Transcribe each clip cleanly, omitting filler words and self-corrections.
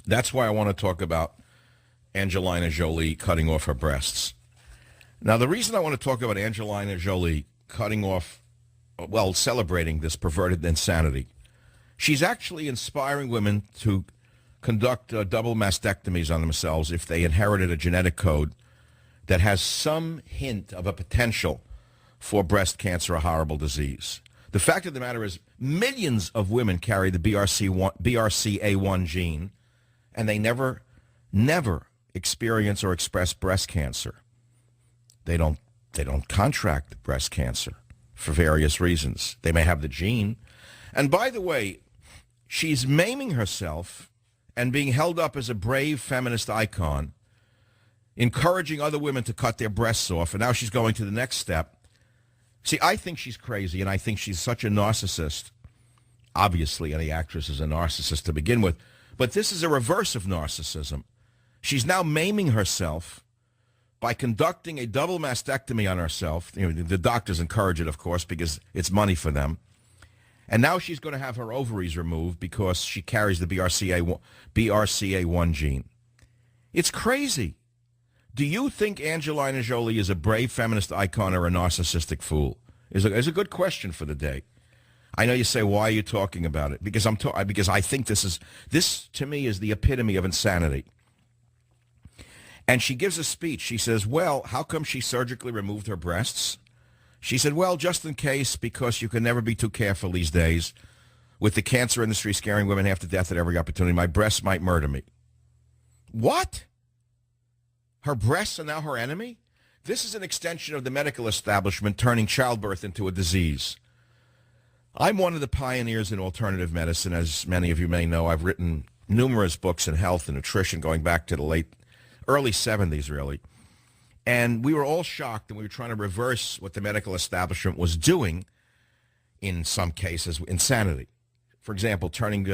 That's why I want to talk about Angelina Jolie cutting off her breasts. Now, the reason I want to talk about Angelina Jolie cutting off, well, celebrating this perverted insanity, she's actually inspiring women to conduct double mastectomies on themselves if they inherited a genetic code that has some hint of a potential for breast cancer, a horrible disease. The fact of the matter is millions of women carry the BRCA1 gene, and they never experience or express breast cancer. They don't contract breast cancer for various reasons. They may have the gene. And by the way, she's maiming herself and being held up as a brave feminist icon, encouraging other women to cut their breasts off, and now she's going to the next step. See, I think she's crazy, and I think she's such a narcissist. Obviously, any actress is a narcissist to begin with, but this is a reverse of narcissism. She's now maiming herself by conducting a double mastectomy on herself. You know, the doctors encourage it, of course, because it's money for them. And now she's going to have her ovaries removed because she carries the BRCA1 gene. It's crazy. Do you think Angelina Jolie is a brave feminist icon or a narcissistic fool? Is a good question for the day. I know you say, why are you talking about it? Because because I think this to me is the epitome of insanity. And she gives a speech. She says, well, how come she surgically removed her breasts? She said, well, just in case, because you can never be too careful these days. With the cancer industry scaring women half to death at every opportunity, my breasts might murder me. What? Her breasts are now her enemy? This is an extension of the medical establishment turning childbirth into a disease. I'm one of the pioneers in alternative medicine. As many of you may know, I've written numerous books in health and nutrition going back to the early 70s, really. And we were all shocked, and we were trying to reverse what the medical establishment was doing, in some cases, insanity. For example, turning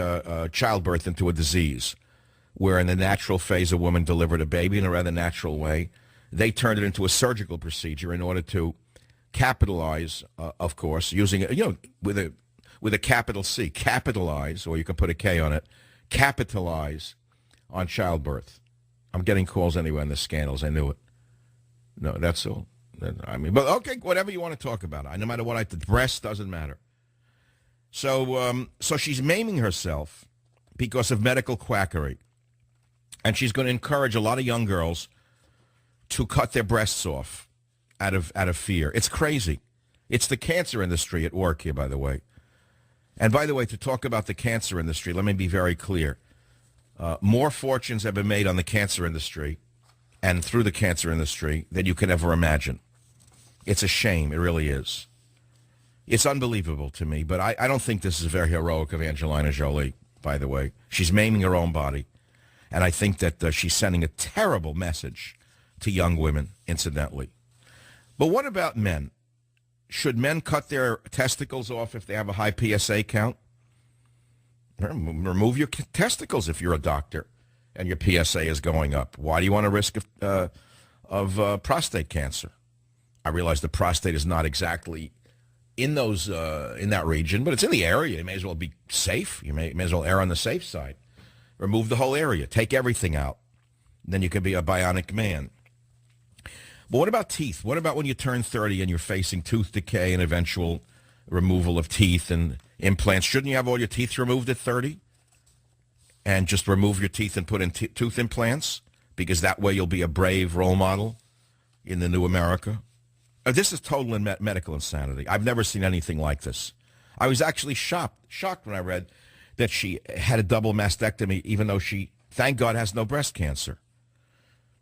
childbirth into a disease, where in the natural phase a woman delivered a baby in a rather natural way. They turned it into a surgical procedure in order to capitalize, of course, using, with a capital C, capitalize, or you can put a K on it, capitalize on childbirth. I'm getting calls anyway on the scandals. I knew it. No, that's all. I mean, but okay, whatever you want to talk about. No matter what, the breast doesn't matter. So she's maiming herself because of medical quackery. And she's going to encourage a lot of young girls to cut their breasts off out of fear. It's crazy. It's the cancer industry at work here, by the way. And by the way, to talk about the cancer industry, let me be very clear. More fortunes have been made on the cancer industry and through the cancer industry than you could ever imagine. It's a shame. It really is. It's unbelievable to me, but I don't think this is very heroic of Angelina Jolie, by the way. She's maiming her own body. And I think that she's sending a terrible message to young women, incidentally. But what about men? Should men cut their testicles off if they have a high PSA count? Remove your testicles if you're a doctor and your PSA is going up. Why do you want to risk of prostate cancer? I realize the prostate is not exactly in that region, but it's in the area. You may as well be safe. You may as well err on the safe side. Remove the whole area. Take everything out. Then you can be a bionic man. But what about teeth? What about when you turn 30 and you're facing tooth decay and eventual removal of teeth and implants? Shouldn't you have all your teeth removed at 30? And just remove your teeth and put in tooth implants? Because that way you'll be a brave role model in the new America. This is total medical insanity. I've never seen anything like this. I was actually shocked when I read that she had a double mastectomy, even though she, thank God, has no breast cancer.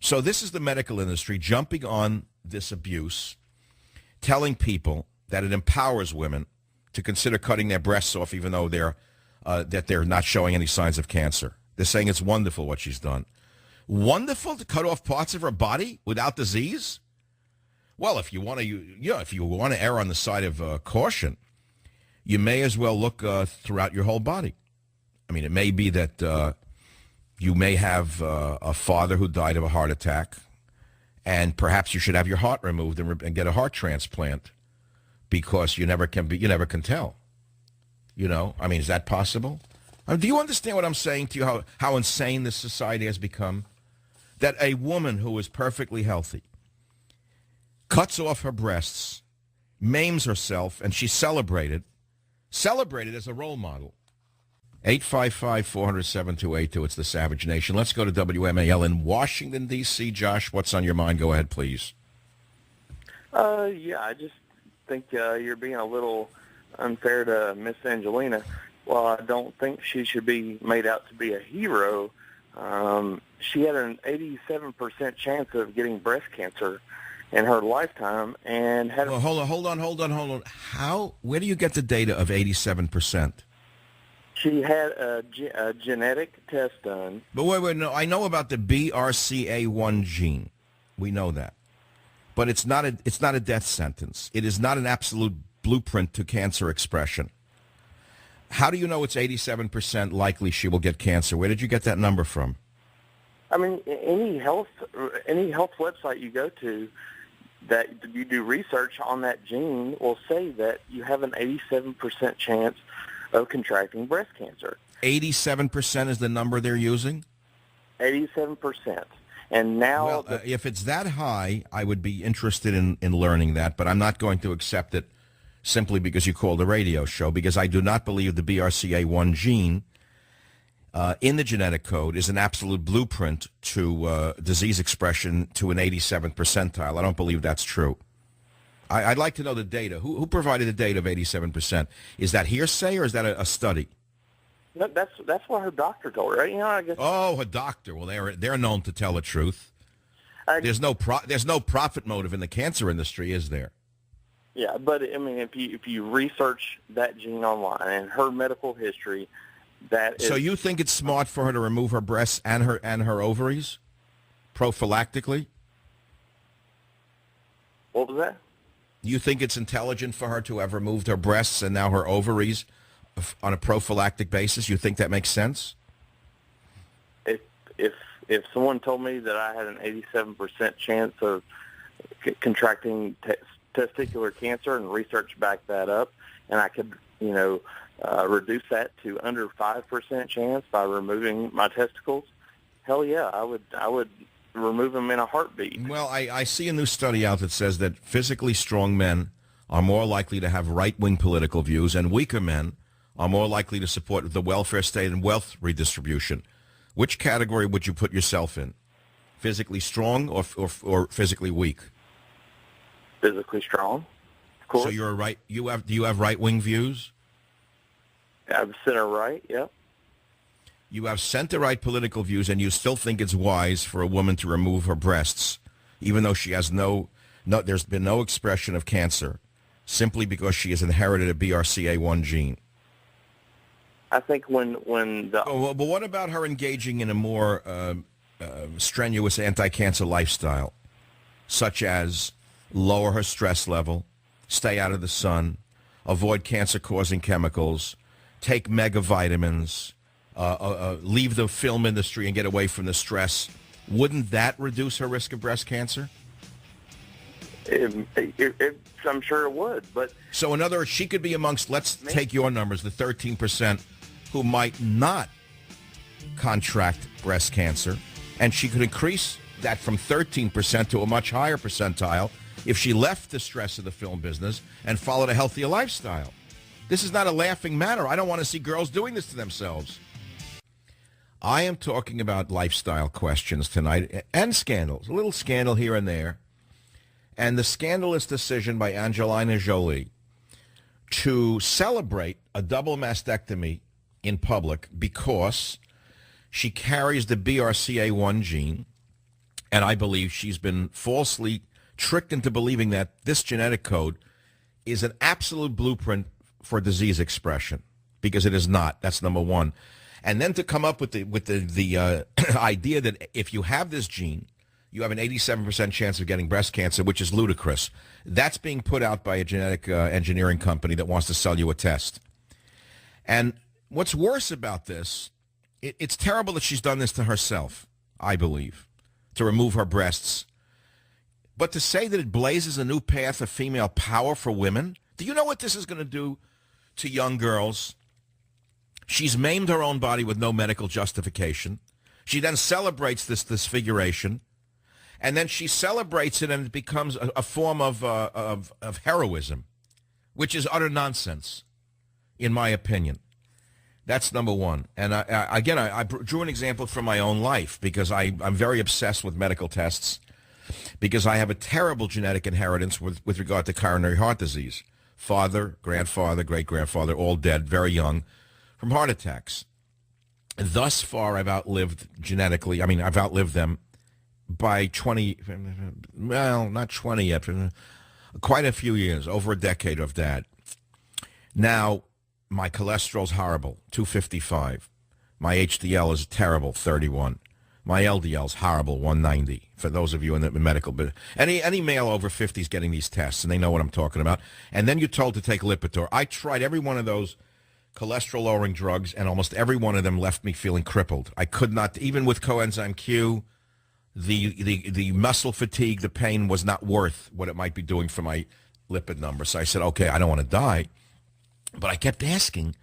So this is the medical industry jumping on this abuse, telling people that it empowers women to consider cutting their breasts off, even though they're not showing any signs of cancer. They're saying it's wonderful what she's done. Wonderful to cut off parts of her body without disease? Well, if you want to err on the side of caution, you may as well look throughout your whole body. I mean, it may be that you may have a father who died of a heart attack, and perhaps you should have your heart removed and get a heart transplant because you never can tell. I mean, is that possible? Do you understand what I'm saying to you, how insane this society has become? That a woman who is perfectly healthy cuts off her breasts, maims herself, and she's celebrated as a role model. 855-400-7282. It's the Savage Nation. Let's go to WMAL in Washington, D.C. Josh, what's on your mind? Go ahead, please. Yeah, I just think you're being a little unfair to Miss Angelina. Well, I don't think she should be made out to be a hero. She had an 87% chance of getting breast cancer in her lifetime, and had. Well, hold on. Where do you get the data of 87%? She had a genetic test done. But wait, no, I know about the BRCA1 gene. We know that. But it's not a death sentence. It is not an absolute blueprint to cancer expression. How do you know it's 87% likely she will get cancer? Where did you get that number from? I mean, any health website you go to that you do research on that gene will say that you have an 87% chance of contracting breast cancer. 87% is the number they're using? 87%. And now... Well, if it's that high, I would be interested in learning that, but I'm not going to accept it simply because you called a radio show, because I do not believe the BRCA1 gene in the genetic code is an absolute blueprint to disease expression to an 87th percentile. I don't believe that's true. I'd like to know the data. Who provided the data of 87%? Is that hearsay or is that a study? That's what her doctor told her. You know, I guess. Oh, her doctor. Well, they're known to tell the truth. There's no profit motive in the cancer industry, is there? Yeah, but I mean, if you research that gene online and her medical history, that is. So you think it's smart for her to remove her breasts and her ovaries, prophylactically? What was that? You think it's intelligent for her to have removed her breasts and now her ovaries on a prophylactic basis? You think that makes sense? If someone told me that I had an 87% chance of contracting testicular cancer and research backed that up, and I could, reduce that to under 5% chance by removing my testicles, hell yeah, I would remove them in a heartbeat. Well, I see a new study out that says that physically strong men are more likely to have right-wing political views, and weaker men are more likely to support the welfare state and wealth redistribution. Which category would you put yourself in? Physically strong or physically weak? Physically strong, of course. So you're do you have right-wing views? I'm center-right, yep. You have center-right political views, and you still think it's wise for a woman to remove her breasts, even though she has there's been no expression of cancer, simply because she has inherited a BRCA1 gene. I think when the... But what about her engaging in a more strenuous anti-cancer lifestyle, such as lower her stress level, stay out of the sun, avoid cancer-causing chemicals, take mega vitamins, leave the film industry and get away from the stress? Wouldn't that reduce her risk of breast cancer? I'm sure it would, but... So in other words, she could be amongst, let's take your numbers, the 13% who might not contract breast cancer, and she could increase that from 13% to a much higher percentile if she left the stress of the film business and followed a healthier lifestyle. This is not a laughing matter. I don't want to see girls doing this to themselves. I am talking about lifestyle questions tonight and scandals, a little scandal here and there. And the scandalous decision by Angelina Jolie to celebrate a double mastectomy in public because she carries the BRCA1 gene, and I believe she's been falsely tricked into believing that this genetic code is an absolute blueprint for disease expression, because it is not. That's number one. And then to come up with the idea that if you have this gene, you have an 87% chance of getting breast cancer, which is ludicrous. That's being put out by a genetic engineering company that wants to sell you a test. And what's worse about this, it's terrible that she's done this to herself, I believe, to remove her breasts. But to say that it blazes a new path of female power for women, do you know what this is going to do to young girls? She's maimed her own body with no medical justification. She then celebrates this disfiguration, and then she celebrates it, and it becomes a form of heroism, which is utter nonsense, in my opinion. That's number one. And I drew an example from my own life because I'm very obsessed with medical tests because I have a terrible genetic inheritance with regard to coronary heart disease. Father, grandfather, great-grandfather, all dead, very young, from heart attacks. Thus far, I've outlived genetically. I mean, I've outlived them by 20, well, not 20 yet, quite a few years, over a decade of that. Now, my cholesterol's horrible, 255. My HDL is terrible, 31. My LDL's horrible, 190. For those of you in the medical business, any male over 50 is getting these tests, and they know what I'm talking about. And then you're told to take Lipitor. I tried every one of those cholesterol-lowering drugs, and almost every one of them left me feeling crippled. I could not, even with coenzyme Q, the muscle fatigue, the pain was not worth what it might be doing for my lipid number. So I said, okay, I don't want to die. But I kept asking,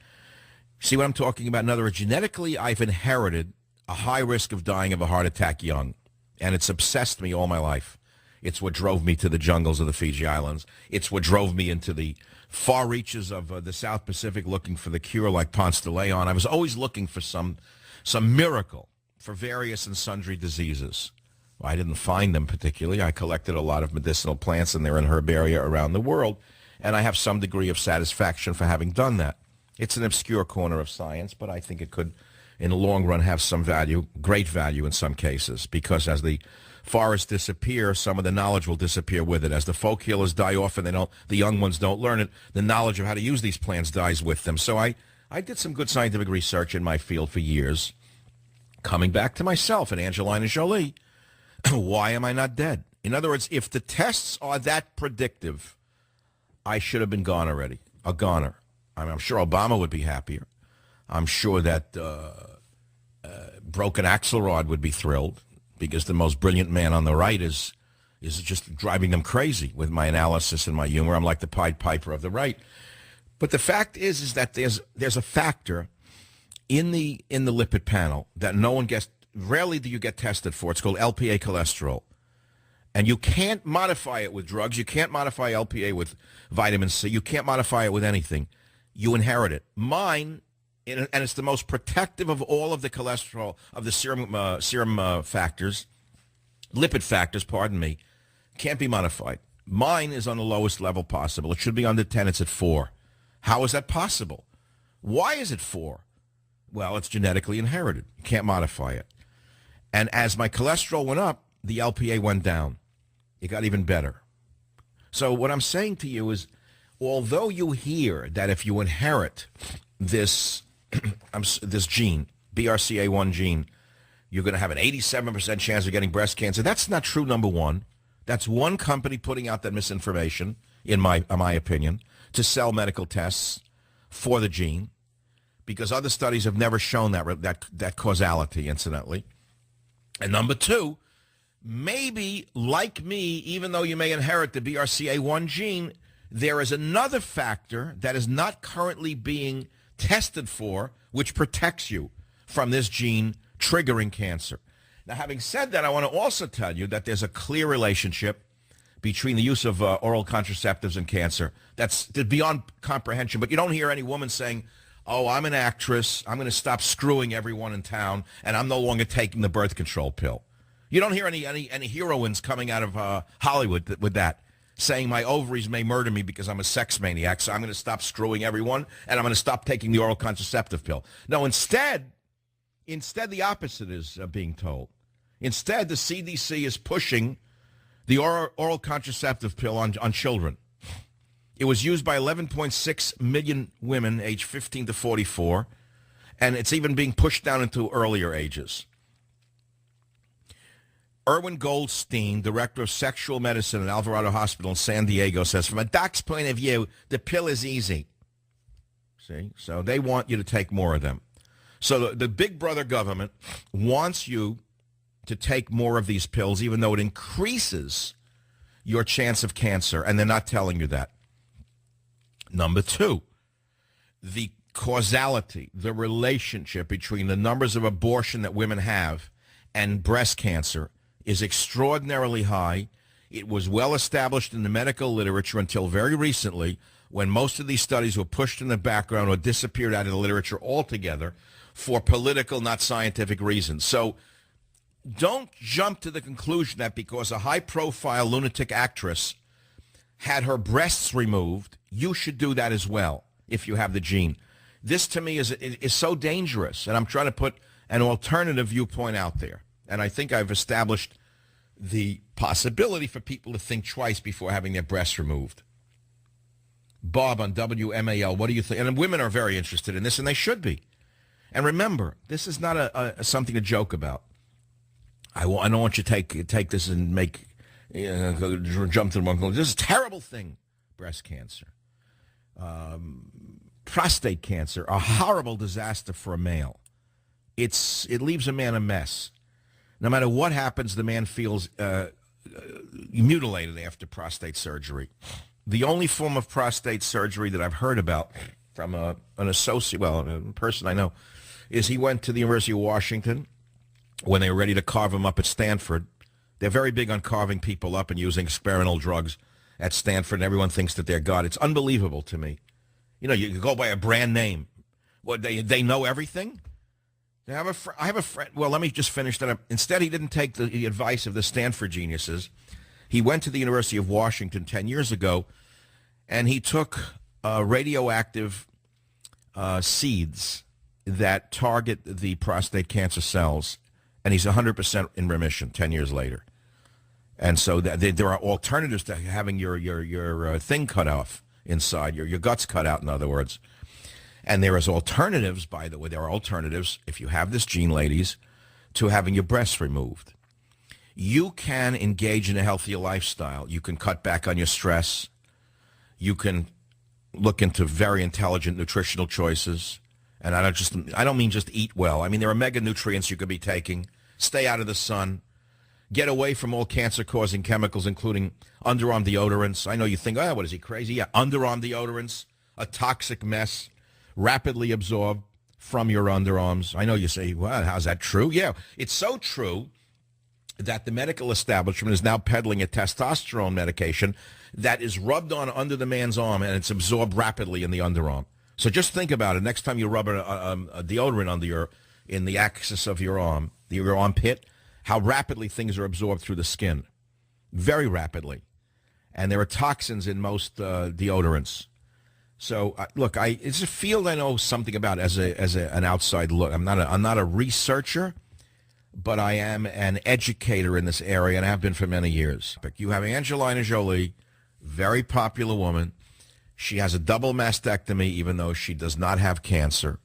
see what I'm talking about? In other words, genetically, I've inherited a high risk of dying of a heart attack young, and it's obsessed me all my life. It's what drove me to the jungles of the Fiji Islands. It's what drove me into the far reaches of the South Pacific looking for the cure like Ponce de Leon. I was always looking for some miracle for various and sundry diseases. Well, I didn't find them particularly. I collected a lot of medicinal plants, and they're in herbaria around the world. And I have some degree of satisfaction for having done that. It's an obscure corner of science, but I think it could, in the long run, have some value, great value in some cases, because as the forests disappear, some of the knowledge will disappear with it. As the folk healers die off and the young ones don't learn it, the knowledge of how to use these plants dies with them. So I did some good scientific research in my field for years. Coming back to myself and Angelina Jolie, why am I not dead? In other words, if the tests are that predictive, I should have been gone already, a goner. I'm sure Obama would be happier. I'm sure that Broken Axelrod would be thrilled because the most brilliant man on the right is just driving them crazy with my analysis and my humor. I'm like the Pied Piper of the right. But the fact is that there's a factor in the lipid panel that no one gets, rarely do you get tested for. It's called LPA cholesterol. And you can't modify it with drugs. You can't modify LPA with vitamin C. You can't modify it with anything. You inherit it. Mine, and it's the most protective of all of the cholesterol, of the serum factors, lipid factors, pardon me, can't be modified. Mine is on the lowest level possible. It should be under 10. It's at 4. How is that possible? Why is it 4? Well, it's genetically inherited. You can't modify it. And as my cholesterol went up, the LPA went down. It got even better. So what I'm saying to you is, although you hear that if you inherit this this gene, BRCA1 gene, you're going to have an 87% chance of getting breast cancer, that's not true, number one. That's one company putting out that misinformation, in my opinion, to sell medical tests for the gene, because other studies have never shown that causality, incidentally. And number two, maybe, like me, even though you may inherit the BRCA1 gene, there is another factor that is not currently being tested for, which protects you from this gene triggering cancer. Now, having said that, I want to also tell you that there's a clear relationship between the use of oral contraceptives and cancer. That's beyond comprehension, but you don't hear any woman saying, oh, I'm an actress, I'm going to stop screwing everyone in town, and I'm no longer taking the birth control pill. You don't hear any heroines coming out of Hollywood with that, saying my ovaries may murder me because I'm a sex maniac, so I'm going to stop screwing everyone, and I'm going to stop taking the oral contraceptive pill. No, instead the opposite is being told. Instead, the CDC is pushing the oral contraceptive pill on children. It was used by 11.6 million women aged 15 to 44, and it's even being pushed down into earlier ages. Erwin Goldstein, director of sexual medicine at Alvarado Hospital in San Diego, says, from a doc's point of view, the pill is easy. See? So they want you to take more of them. So the big brother government wants you to take more of these pills, even though it increases your chance of cancer, and they're not telling you that. Number two, the causality, the relationship between the numbers of abortion that women have and breast cancer is extraordinarily high. It was well established in the medical literature until very recently, when most of these studies were pushed in the background or disappeared out of the literature altogether for political, not scientific reasons. So don't jump to the conclusion that because a high-profile lunatic actress had her breasts removed, you should do that as well if you have the gene. This, to me, is so dangerous, and I'm trying to put an alternative viewpoint out there. And I think I've established the possibility for people to think twice before having their breasts removed. Bob on WMAL, what do you think? And women are very interested in this, and they should be. And remember, this is not something to joke about. I don't want you to take this and make jump to the one. This is a terrible thing. Breast cancer, prostate cancer, a horrible disaster for a male. It leaves a man a mess. No matter what happens, the man feels mutilated after prostate surgery. The only form of prostate surgery that I've heard about from a person I know, is he went to the University of Washington when they were ready to carve him up at Stanford. They're very big on carving people up and using experimental drugs at Stanford, and everyone thinks that they're God. It's unbelievable to me. You know, you go by a brand name. What, they know everything? I have a friend. Well, let me just finish that up. Instead, he didn't take the advice of the Stanford geniuses. He went to the University of Washington 10 years ago, and he took radioactive seeds that target the prostate cancer cells, and he's 100% in remission 10 years later. And so there are alternatives to having your thing cut off inside, your guts cut out, in other words. And there is alternatives, by the way, there are alternatives, if you have this gene, ladies, to having your breasts removed. You can engage in a healthier lifestyle. You can cut back on your stress. You can look into very intelligent nutritional choices. And I don't mean just eat well. I mean, there are mega nutrients you could be taking. Stay out of the sun. Get away from all cancer-causing chemicals, including underarm deodorants. I know you think, what is he, crazy? Yeah, underarm deodorants, a toxic mess, rapidly absorbed from your underarms. I know you say, well, how's that true? Yeah, it's so true that the medical establishment is now peddling a testosterone medication that is rubbed on under the man's arm, and it's absorbed rapidly in the underarm. So just think about it. Next time you rub a deodorant in the axis of your arm, your armpit, how rapidly things are absorbed through the skin. Very rapidly. And there are toxins in most deodorants. So, look, it's a field I know something about as an outside look. I'm not a researcher, but I am an educator in this area, and have been for many years. You have Angelina Jolie, very popular woman. She has a double mastectomy, even though she does not have cancer,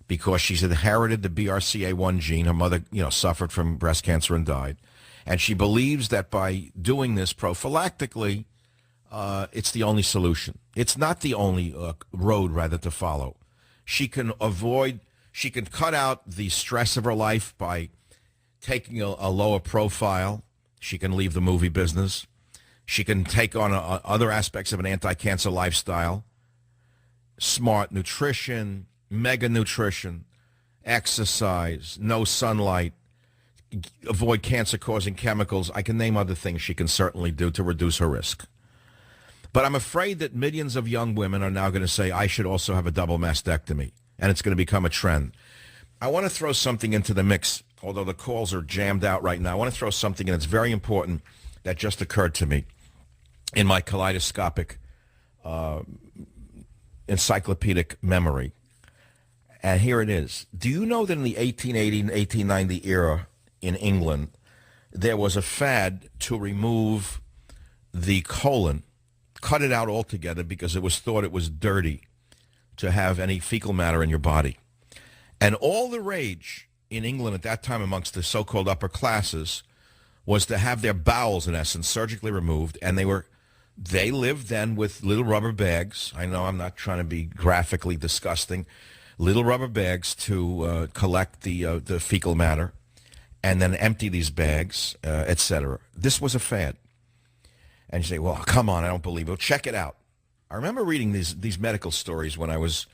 because she's inherited the BRCA1 gene. Her mother, suffered from breast cancer and died. And she believes that by doing this prophylactically, it's the only solution. It's not the only road, rather, to follow. She can cut out the stress of her life by taking a lower profile. She can leave the movie business. She can take on other aspects of an anti-cancer lifestyle, smart nutrition, mega nutrition, exercise, no sunlight, avoid cancer-causing chemicals. I can name other things she can certainly do to reduce her risk. But I'm afraid that millions of young women are now going to say, I should also have a double mastectomy, and it's going to become a trend. I want to throw something into the mix, although the calls are jammed out right now. I want to throw something in that's very important that just occurred to me in my kaleidoscopic encyclopedic memory. And here it is. Do you know that in the 1880 and 1890 era in England, there was a fad to remove the colon, cut it out altogether because it was thought it was dirty to have any fecal matter in your body. And all the rage in England at that time amongst the so-called upper classes was to have their bowels, in essence, surgically removed, and they lived then with little rubber bags. I know I'm not trying to be graphically disgusting. Little rubber bags to collect the fecal matter and then empty these bags, etc. This was a fad. And you say, well, come on, I don't believe it. Well, check it out. I remember reading these medical stories when I was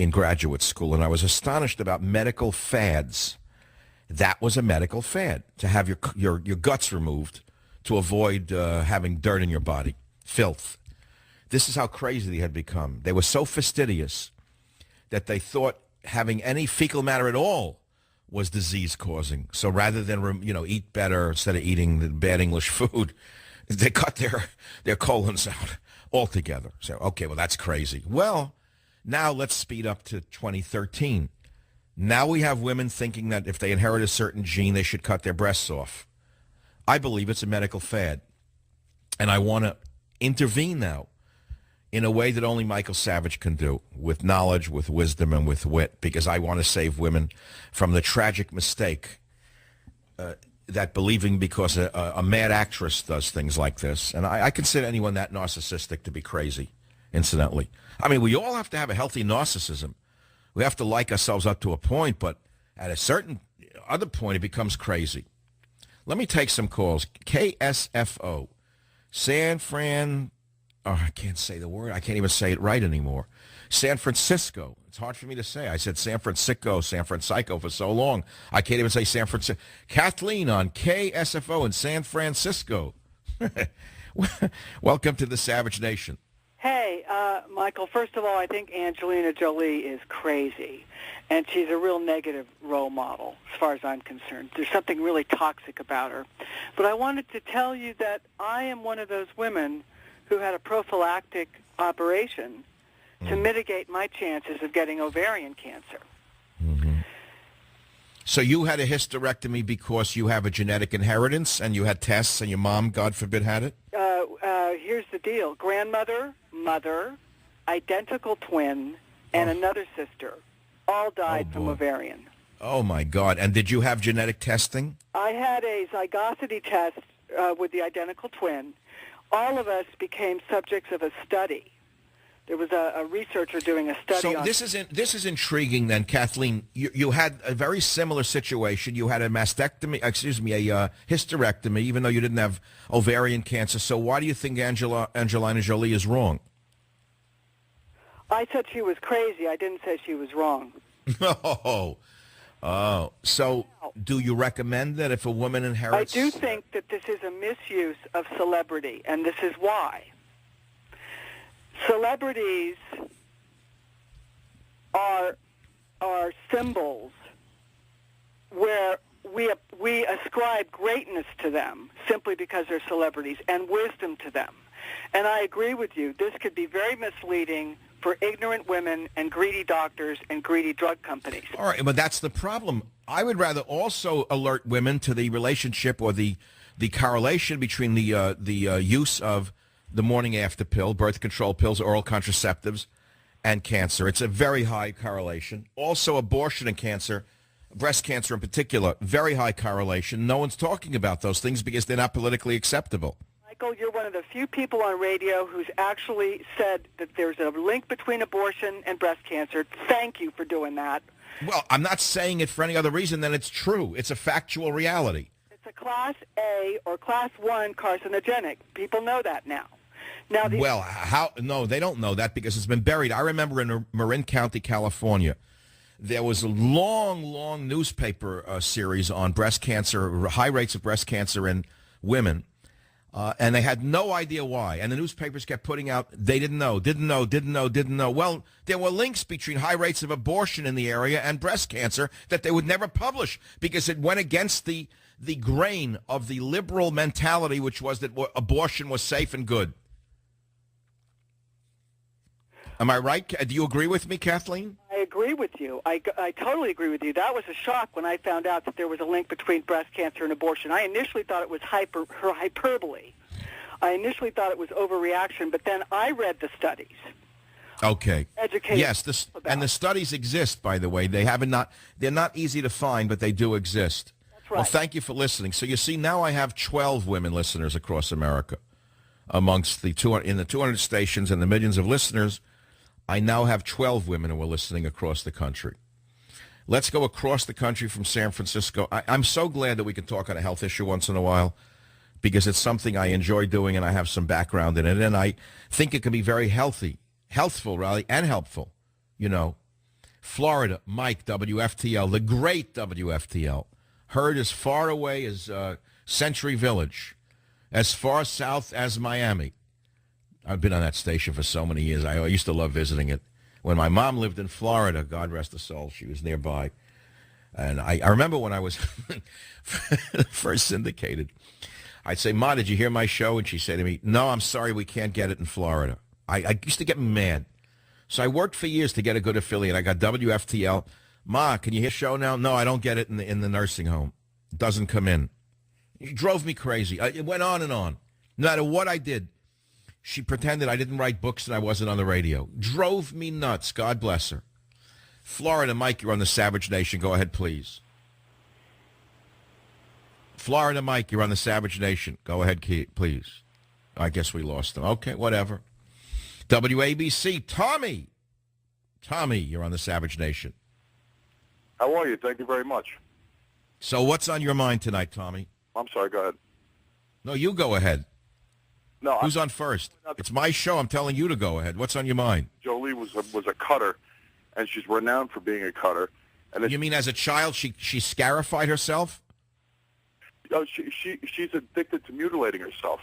in graduate school, and I was astonished about medical fads. That was a medical fad, to have your guts removed to avoid having dirt in your body, filth. This is how crazy they had become. They were so fastidious that they thought having any fecal matter at all was disease-causing. So rather than, eat better instead of eating the bad English food, they cut their colons out altogether. So, okay, well, that's crazy. Well, now let's speed up to 2013. Now we have women thinking that if they inherit a certain gene, they should cut their breasts off. I believe it's a medical fad. And I want to intervene now in a way that only Michael Savage can do, with knowledge, with wisdom, and with wit, because I want to save women from the tragic mistake that believing because a mad actress does things like this. And I consider anyone that narcissistic to be crazy, incidentally. I mean, we all have to have a healthy narcissism. We have to like ourselves up to a point, but at a certain other point, it becomes crazy. Let me take some calls. KSFO, San Fran... Oh, I can't say the word. I can't even say it right anymore. San Francisco. It's hard for me to say. I said San Francisco for so long. I can't even say San Francisco. Kathleen on KSFO in San Francisco. Welcome to the Savage Nation. Hey, Michael, first of all, I think Angelina Jolie is crazy, and she's a real negative role model as far as I'm concerned. There's something really toxic about her. But I wanted to tell you that I am one of those women who had a prophylactic operation to mitigate my chances of getting ovarian cancer. Mm-hmm. So you had a hysterectomy because you have a genetic inheritance and you had tests and your mom, God forbid, had it? Here's the deal. Grandmother, mother, identical twin, and another sister all died from ovarian. Oh, my God. And did you have genetic testing? I had a zygosity test with the identical twin. All of us became subjects of a study. There was a researcher doing a study on... So this is intriguing then, Kathleen. You had a very similar situation. You had a hysterectomy, even though you didn't have ovarian cancer. So why do you think Angelina Jolie is wrong? I said she was crazy. I didn't say she was wrong. Oh. So do you recommend that if a woman inherits... I do think that this is a misuse of celebrity, and this is why. Celebrities are symbols where we ascribe greatness to them simply because they're celebrities, and wisdom to them. And I agree with you. This could be very misleading for ignorant women and greedy doctors and greedy drug companies. All right, but that's the problem. I would rather also alert women to the relationship or the correlation between the use of the morning after pill, birth control pills, oral contraceptives, and cancer. It's a very high correlation. Also, abortion and cancer, breast cancer in particular, very high correlation. No one's talking about those things because they're not politically acceptable. Michael, you're one of the few people on radio who's actually said that there's a link between abortion and breast cancer. Thank you for doing that. Well, I'm not saying it for any other reason than it's true. It's a factual reality. It's a Class A or Class 1 carcinogenic. People know that now. Well, how? No, they don't know that because it's been buried. I remember in Marin County, California, there was a long newspaper series on breast cancer, high rates of breast cancer in women, and they had no idea why. And the newspapers kept putting out, they didn't know. Well, there were links between high rates of abortion in the area and breast cancer that they would never publish because it went against the grain of the liberal mentality, which was that abortion was safe and good. Am I right? Do you agree with me, Kathleen? I agree with you. I totally agree with you. That was a shock when I found out that there was a link between breast cancer and abortion. I initially thought it was hyperbole. I initially thought it was overreaction, but then I read the studies. Okay. Educated. Yes, and the studies exist, by the way. They're not easy to find, but they do exist. That's right. Well, thank you for listening. So you see, now I have 12 women listeners across America. Amongst the 200 stations and the millions of listeners, I now have 12 women who are listening across the country. Let's go across the country from San Francisco. I'm so glad that we can talk on a health issue once in a while because it's something I enjoy doing and I have some background in it. And I think it can be very healthful, and helpful, Florida, Mike, WFTL, the great WFTL, heard as far away as Century Village, as far south as Miami. I've been on that station for so many years. I used to love visiting it. When my mom lived in Florida, God rest her soul, she was nearby. And I remember when I was first syndicated, I'd say, Ma, did you hear my show? And she'd say to me, no, I'm sorry, we can't get it in Florida. I used to get mad. So I worked for years to get a good affiliate. I got WFTL. Ma, can you hear the show now? No, I don't get it in the nursing home. It doesn't come in. It drove me crazy. It went on and on. No matter what I did, she pretended I didn't write books and I wasn't on the radio. Drove me nuts. God bless her. Florida, Mike, you're on the Savage Nation. Go ahead, please. Florida, Mike, you're on the Savage Nation. Go ahead, please. I guess we lost him. Okay, whatever. WABC, Tommy. Tommy, you're on the Savage Nation. How are you? Thank you very much. So what's on your mind tonight, Tommy? I'm sorry, go ahead. No, you go ahead. No, Who's on first? It's my show. I'm telling you to go ahead. What's on your mind? Jolie was a cutter, and she's renowned for being a cutter. And You mean as a child she scarified herself? She's addicted to mutilating herself.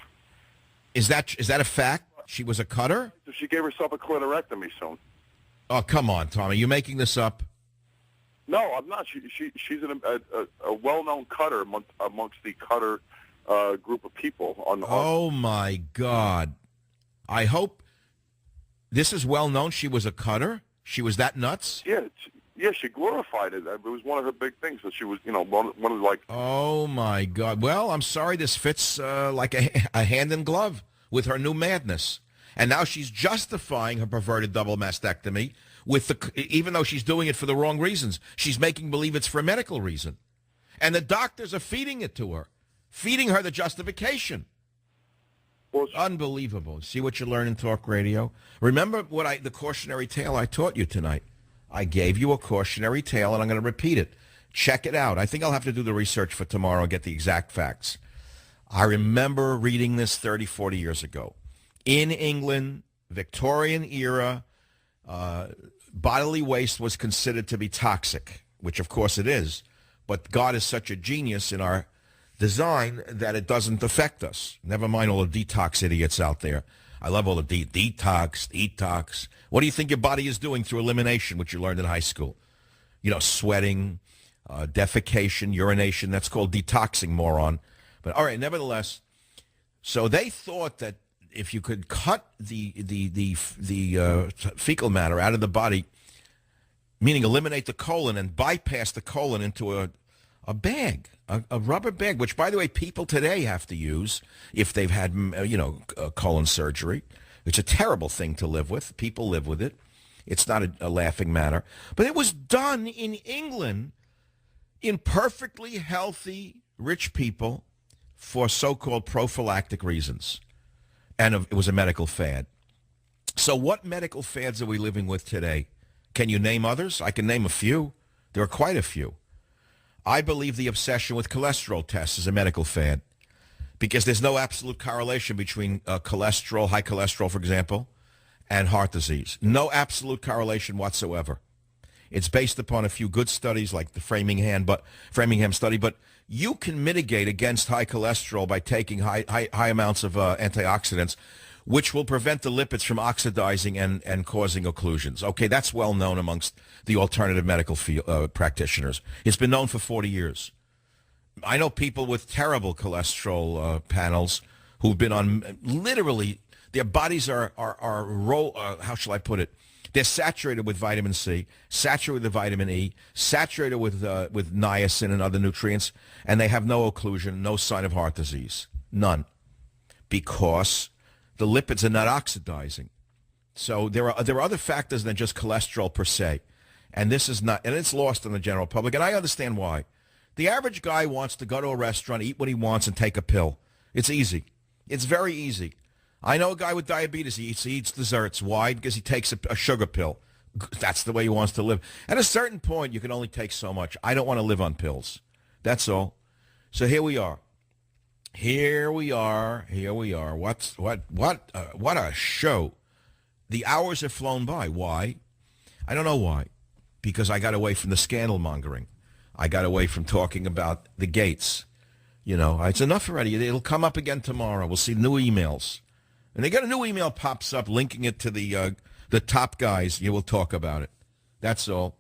Is that a fact? She was a cutter? So she gave herself a clitorectomy soon. Oh, come on, Tommy. You making this up? No, I'm not. She's a well-known cutter amongst the cutter group of people. Oh, my God. I hope this is well known. She was a cutter? She was that nuts? Yeah, she glorified it. It was one of her big things that she was, one of like... Oh, my God. Well, I'm sorry. This fits like a hand in glove with her new madness. And now she's justifying her perverted double mastectomy even though she's doing it for the wrong reasons. She's making believe it's for a medical reason. And the doctors are feeding it to her, feeding her the justification. Well, unbelievable. See what you learn in talk radio? Remember the cautionary tale I taught you tonight? I gave you a cautionary tale, and I'm going to repeat it. Check it out. I think I'll have to do the research for tomorrow and get the exact facts. I remember reading this 30, 40 years ago. In England, Victorian era, bodily waste was considered to be toxic, which of course it is. But God is such a genius in our design that it doesn't affect us. Never mind all the detox idiots out there. I love all the detox. What do you think your body is doing through elimination, which you learned in high school? Sweating, defecation, urination. That's called detoxing, moron. But all right, nevertheless, so they thought that if you could cut the fecal matter out of the body, meaning eliminate the colon and bypass the colon into a bag, a rubber bag, which, by the way, people today have to use if they've had, colon surgery. It's a terrible thing to live with. People live with it. It's not a laughing matter. But it was done in England in perfectly healthy, rich people for so-called prophylactic reasons. And it was a medical fad. So what medical fads are we living with today? Can you name others? I can name a few. There are quite a few. I believe the obsession with cholesterol tests is a medical fad because there's no absolute correlation between cholesterol, high cholesterol, for example, and heart disease. No absolute correlation whatsoever. It's based upon a few good studies like the Framingham study, but you can mitigate against high cholesterol by taking high amounts of antioxidants, which will prevent the lipids from oxidizing and causing occlusions. Okay, that's well known amongst the alternative medical practitioners. It's been known for 40 years. I know people with terrible cholesterol panels who've been on literally their bodies are how shall I put it? They're saturated with vitamin C, saturated with vitamin E, saturated with niacin and other nutrients, and they have no occlusion, no sign of heart disease, none, because the lipids are not oxidizing. So there are other factors than just cholesterol per se, and this is not, and it's lost on the general public, and I understand why. The average guy wants to go to a restaurant, eat what he wants, and take a pill. It's easy. It's very easy. I know a guy with diabetes. He eats desserts. Why? Because he takes a sugar pill. That's the way he wants to live. At a certain point, you can only take so much. I don't want to live on pills. That's all. So here we are. Here we are. What a show. The hours have flown by. Why? I don't know why. because I got away from the scandal mongering. I got away from talking about the Gates. It's enough already. It'll come up again tomorrow. We'll see new emails. And they get a new email pops up linking it to the top guys. You will talk about it. That's all.